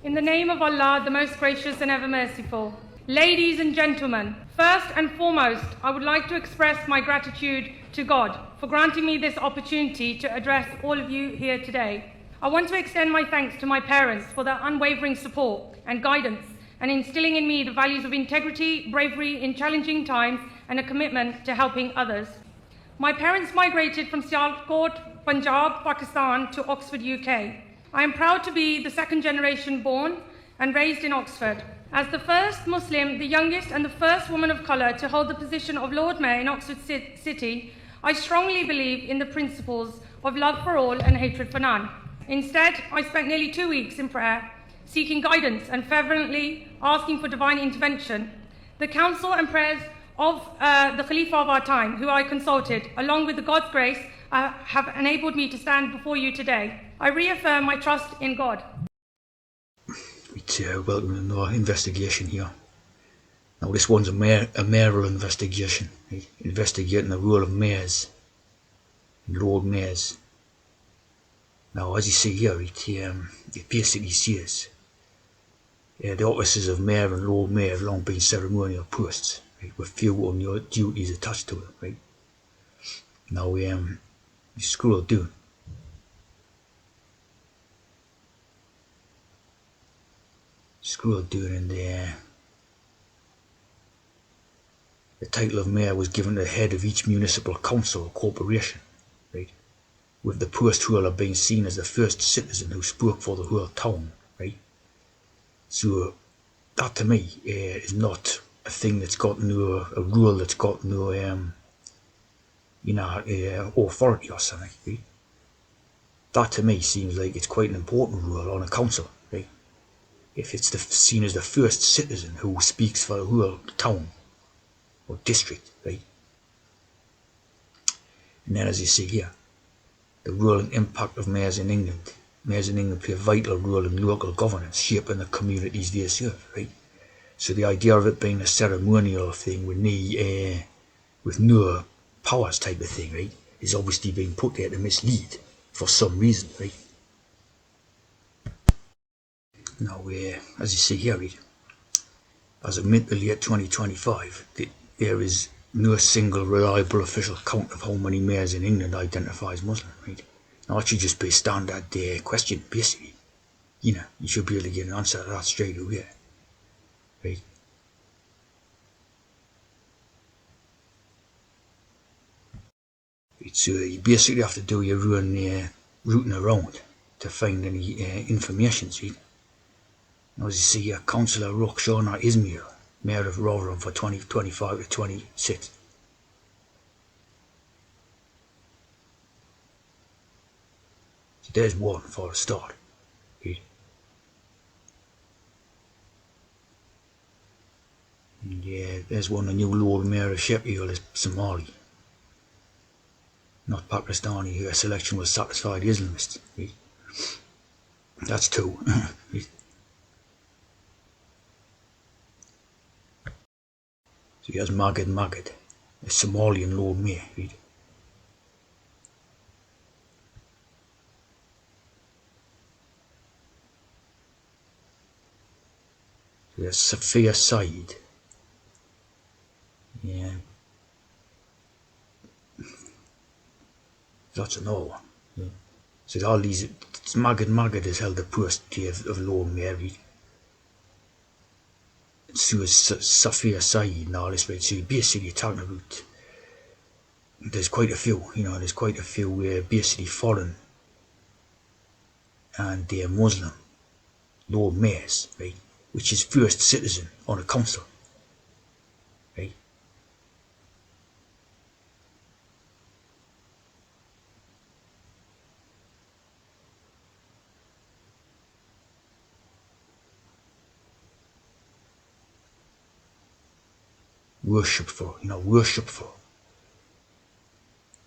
In the name of Allah, the most gracious and ever merciful. Ladies and gentlemen, first and foremost, I would like to express my gratitude to God for granting me this opportunity to address all of you here today. I want to extend my thanks to my parents for their unwavering support and guidance and instilling in me the values of integrity, bravery in challenging times, and a commitment to helping others. My parents migrated from Sialkot, Punjab, Pakistan to Oxford, UK. I am proud to be the second generation born and raised in Oxford. As the first Muslim, the youngest and the first woman of colour to hold the position of Lord Mayor in Oxford City, I strongly believe in the principles of love for all and hatred for none. Instead, I spent nearly 2 weeks in prayer, seeking guidance and fervently asking for divine intervention. The counsel and prayers of the Khalifa of our time, who I consulted, along with the God's grace, have enabled me to stand before you today. I reaffirm my trust in God. It's welcome to our investigation here. Now this one's a mayoral investigation, right? Investigating the role of mayors and Lord Mayors. Now as you see here, it basically says the offices of Mayor and Lord Mayor have long been ceremonial posts, right, with few on duties attached to it. Right? Now you scroll down. And the title of mayor was given to the head of each municipal council or corporation, right? With the post holder being seen as the first citizen who spoke for the whole town, right? So that to me is not a thing that's got no, a rule that's got no, authority or something, right? That to me seems like it's quite an important rule on a council, right? If it's seen as the first citizen who speaks for the whole town or district, right? And then as you see here, the role and impact of mayors in England. Mayors in England play a vital role in local governance, shaping the communities they serve, right? So the idea of it being a ceremonial thing with no powers type of thing, right, is obviously being put there to mislead for some reason, right? Now, as you see here, right, as of mid to late 2025, there is no single reliable official count of how many mayors in England identify as Muslim, right? Now, that should just be a standard question, basically. You should be able to get an answer to that straight away, right? So you basically have to do your own rooting around to find any information, see? Now, as you see here, Councillor Rukhsana Ismail, Mayor of Rotherham for 2025 to 26. So there's one for a start. Right? And there's one, the new Lord Mayor of Sheffield is Somali, not Pakistani. Her selection was satisfied Islamists. Right? That's two. Right? So here's Magid Magid, a Somalian Lord Mayor. Right? So there's Safiya Saeed. Yeah. That's another one. Yeah. So all these, Magid Magid has held the post of Lord Mayor. Right? So is Safiya Saeed and all this, right? So you're basically talking about, there's quite a few, there's quite a few basically foreign and Muslim Lord Mayors, right? Which is first citizen on a council, right? Worshipful, worshipful.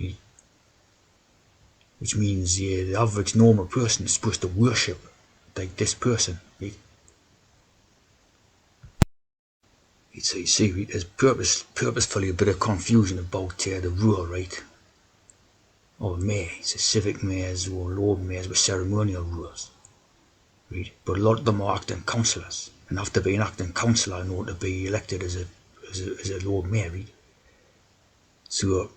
Right? Which means the average normal person is supposed to worship like this person, right? So you see, there's purposefully a bit of confusion about the rule, right? Or mayor, it's a civic mayors or Lord Mayors with ceremonial rules. right? But a lot of them are acting councillors, and after being acting councillor in order to be elected as a Lord Mayor, right? So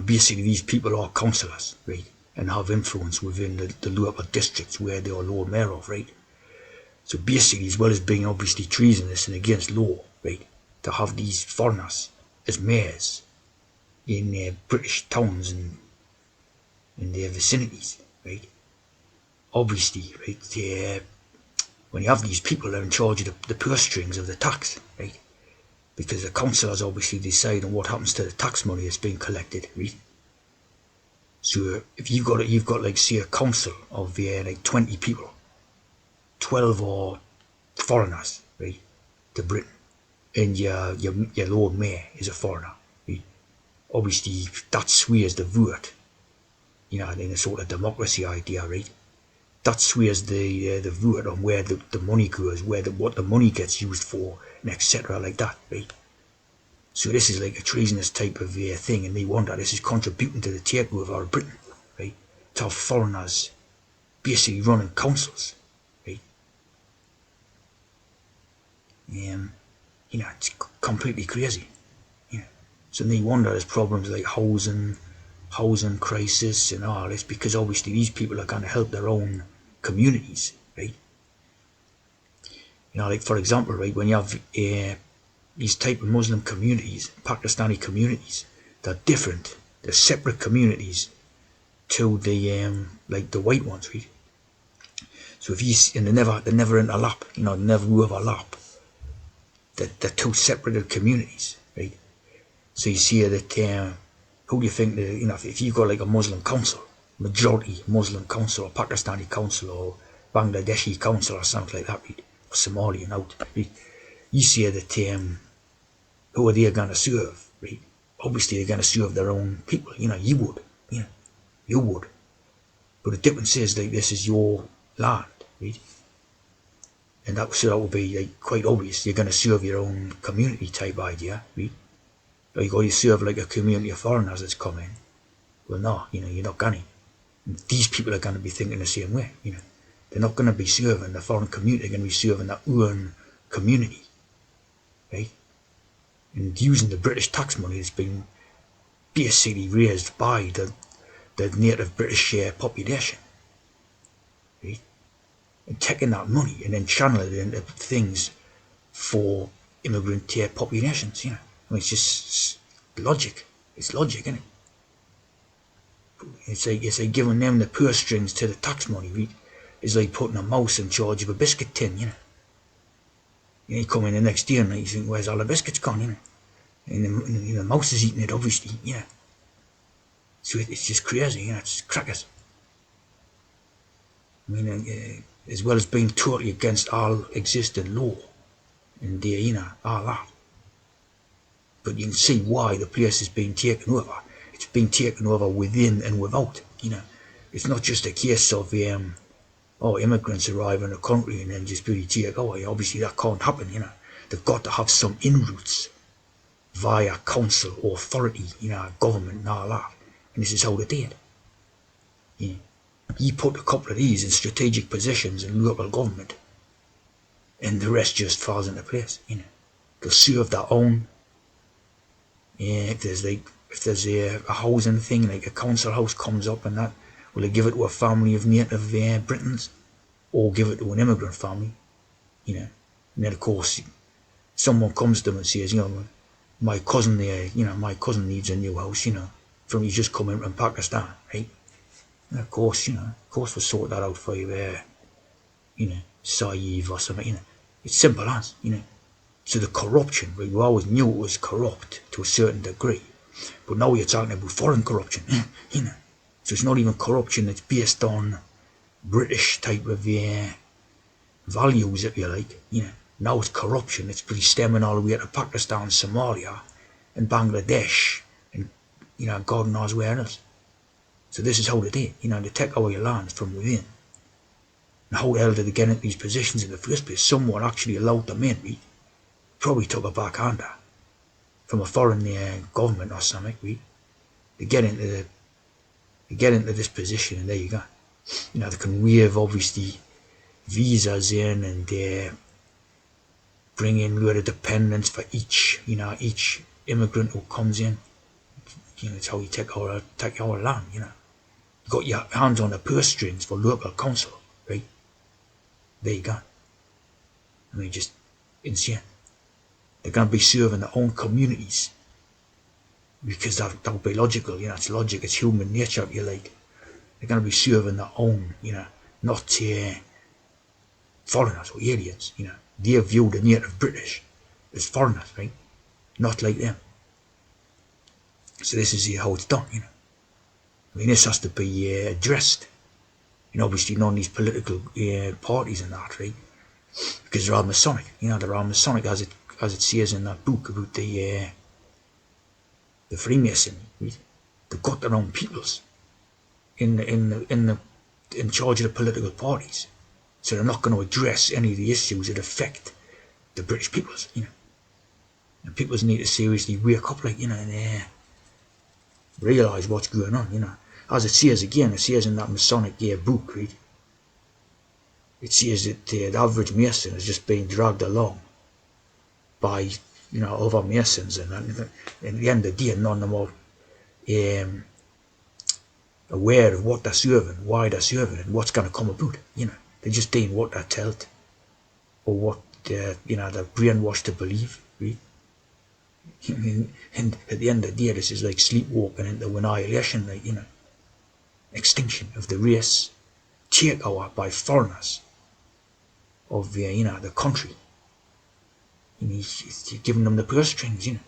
basically these people are councillors, right? And have influence within the local districts where they are Lord Mayor of, right? So basically, as well as being obviously treasonous and against law, right, to have these foreigners as mayors in British towns and in their vicinities, right? Obviously, right, when you have these people that are in charge of the purse strings of the tax, right? Because the councillors obviously decide on what happens to the tax money that's being collected, right? So if you've got like say a council of like 20 people, 12 are foreigners, right, to Britain, and your Lord Mayor is a foreigner, right? Obviously that sways the vote, in a sort of democracy idea, right? That sways the vote on where the money goes, what the money gets used for, and etc. like that, right? So this is like a treasonous type of thing, and they wonder this is contributing to the takeover of Britain, right? To have foreigners basically running councils, right? It's completely crazy. So they wonder there's problems like housing crisis and all this, because obviously these people are going to help their own communities, right? Like for example, right, when you have these type of Muslim communities, Pakistani communities, they're different. They're separate communities to the like the white ones, right? So if you and they never interlap, they never overlap. They're two separate communities, right? So you see that who do you think if you've got like a Muslim council, majority Muslim council or Pakistani council or Bangladeshi council or something like that, right? Or Somalian out, right? You see that who are they going to serve, right? Obviously they're going to serve their own people, you would. But the difference is like this is your land, right? And that would be like quite obvious. You're going to serve your own community type idea, right? Like, or you serve like a community of foreigners that's coming. Well, no, you're not going to. These people are going to be thinking the same way, They're not going to be serving the foreign community. They're going to be serving their own community, right? And using the British tax money that's been basically raised by the native British population, right? And taking that money and then channeling it into things for immigrant populations, it's just logic. It's logic, isn't it? It's like giving them the purse strings to the tax money, right? It's like putting a mouse in charge of a biscuit tin, You come in the next day and you think, where's all the biscuits gone, And the mouse is eating it, obviously, So it's just crazy, it's crackers. I mean, as well as being totally against all existing law and all that. But you can see why the place is being taken over. It's being taken over within and without, It's not just a case of immigrants arrive in a country and then just really take over. Obviously that can't happen, They've got to have some inroads via council or authority, government and all that. And this is how they did. You put a couple of these in strategic positions in local government and the rest just falls into place, They'll serve their own. If there's a housing thing, like a council house comes up and that, will they give it to a family of native Britons or give it to an immigrant family, And then of course someone comes to them and says, my cousin there, my cousin needs a new house, from he's just coming from Pakistan, right? And of course, we'll sort that out for you there, Saeed or something, It's simple as, So the corruption, right? We always knew it was corrupt to a certain degree, but now you're talking about foreign corruption, So it's not even corruption that's based on British type of values, if you like, Now it's corruption that's pretty stemming all the way to Pakistan, Somalia, and Bangladesh, and God knows where else. So this is how they did, they take away your land from within. And how the hell did they get into these positions in the first place? Someone actually allowed them in, right? Probably took a backhander from a foreign government or something, right? They get into this position, and there you go. They can wave obviously visas in, and they bring in a lot of dependents for each immigrant who comes in. It's how you take our land. You got your hands on the purse strings for local council, right? There you go. I mean, just insane. They're going to be serving their own communities because that would be logical. It's logic. It's human nature, if you like. They're going to be serving their own, not foreigners or aliens. They view the native British as foreigners, right? Not like them. So this is how it's done. I mean, this has to be addressed. Obviously none of these political parties and that, right? Because they're all Masonic. They're all Masonic, as it says in that book about the Freemason. Right? They've got their own peoples in charge of the political parties, so they're not going to address any of the issues that affect the British peoples. The peoples need to seriously wake up, and realise what's going on. As it says again, it says in that Masonic book, right? It says that the average Mason is just being dragged along by other Masons, and at the end of the day, none of them are aware of what they're serving, why they're serving, and what's going to come about. They're just doing what they're told, or what they're brainwashed to believe, right? And at the end of the day, this is like sleepwalking into annihilation, extinction of the race, takeover by foreigners of the country. You're giving them the purse strings. I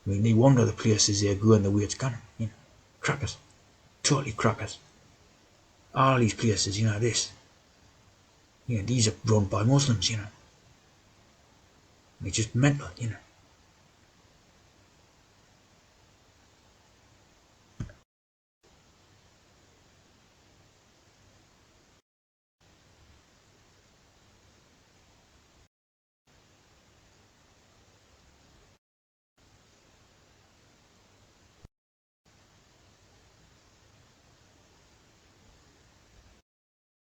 mean, they wonder the places they're going the way it's gone. Crackers, totally crackers. All these places, these are run by Muslims. They're just mental.